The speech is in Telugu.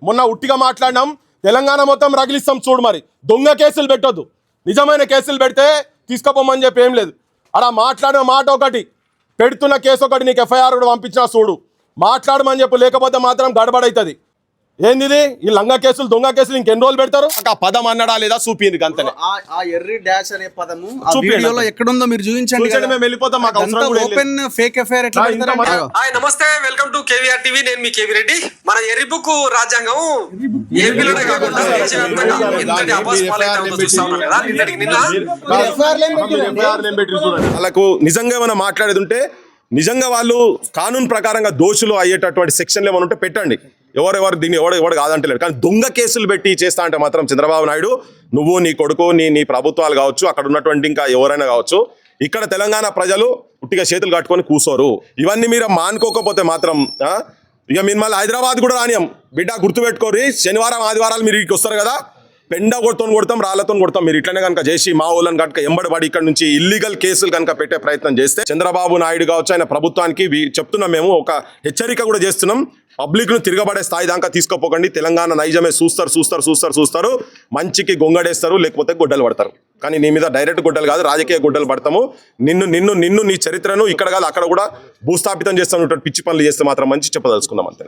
మొన్న ఉట్టిగా మాట్లాడినాం, తెలంగాణ మొత్తం రగిలిస్తాం చూడు. మరి దొంగ కేసులు పెట్టొద్దు, నిజమైన కేసులు పెడితే తీసుకుపోమని చెప్పి ఏం లేదు. అలా మాట్లాడిన మాట ఒకటి, పెడుతున్న కేసు ఒకటి, నీకు ఎఫ్ఐఆర్ కూడా పంపించినా చూడు. మాట్లాడమని చెప్పు, లేకపోతే మాత్రం గడబడవుతుంది. ఏంది ఇది? ఈ లంగా కేసులు, దొంగ కేసులు ఇంకెన్ని రోజులు పెడతారు? ఆ పదం అన్నడా లేదా చూపింది అంతనే. ఆ ఎర్రి డాష్ అనే పదము ఆ వీడియోలో ఎక్కడుందో మీరు చూపించండి. మేము వెళ్ళిపోతాం, మాకు అవసరం కూడా లేదు. ఓపెన్ ఫేక్ ఎఫ్ఐఆర్ ఎట్లా పెడతారు? హాయ్ నమస్తే, వెల్కమ్ టు కేవీఆర్ టీవీ. నేను మీ కేవీ రెడ్డి. మన ఎర్రిబుక్ రాజ్యాంగం ఏపీలోనే కాకుండా దేశవ్యాప్తంగా ఎంతటి అపస్మాలైతే ఉందో చూస్తా ఉన్నాం కదా. వాళ్ళకు నిజంగా ఏమైనా మాట్లాడేది ఉంటే, నిజంగా వాళ్ళు కానూన్ ప్రకారంగా దోషులు అయ్యేటటువంటి సెక్షన్లు ఏమైనా ఉంటే పెట్టండి. ఎవరెవరు దీన్ని ఎవడు కాదంటలేరు. కానీ దొంగ కేసులు పెట్టి చేస్తా అంటే మాత్రం చంద్రబాబు నాయుడు, నువ్వు, నీ కొడుకు, నీ ప్రభుత్వాలు కావచ్చు, అక్కడ ఉన్నటువంటి ఇంకా ఎవరైనా కావచ్చు, ఇక్కడ తెలంగాణ ప్రజలు ఉట్టిగా చేతులు కట్టుకొని కూర్చోరు. ఇవన్నీ మీరు మానుకోకపోతే మాత్రం ఇక మీరు మళ్ళీ హైదరాబాద్ కూడా రానియం. బిడ్డ గుర్తుపెట్టుకోరి, శనివారం ఆదివారాలు మీరు ఇక్కడికి వస్తారు కదా, పెండ కొడతాం, రాళ్లతో కొడతాం. మీరు ఇట్లనే కనుక చేసి మా ఊళ్ళని కనుక ఎంబడబడి ఇక్కడ నుంచి ఇల్లీగల్ కేసులు కనుక పెట్టే ప్రయత్నం చేస్తే చంద్రబాబు నాయుడు కావచ్చు, ఆయన ప్రభుత్వానికి చెప్తున్నాం, మేము ఒక హెచ్చరిక కూడా చేస్తున్నాం. పబ్లిక్ను తిరగబడే స్థాయి దాకా తీసుకోపోకండి. తెలంగాణ నైజమే చూస్తారు, మంచికి గొంగడేస్తారు, లేకపోతే గొడ్డలు పడతారు. కానీ నీ మీద డైరెక్ట్ గొడ్డలు కాదు, రాజకీయ గొడ్డలు పడతాము. నిన్ను నీ చరిత్రను ఇక్కడ కాదు అక్కడ కూడా భూస్థాపితం చేస్తాను. పిచ్చి పనులు చేస్తే మాత్రం మంచి చెప్పదలుచుకున్నాం అంతే.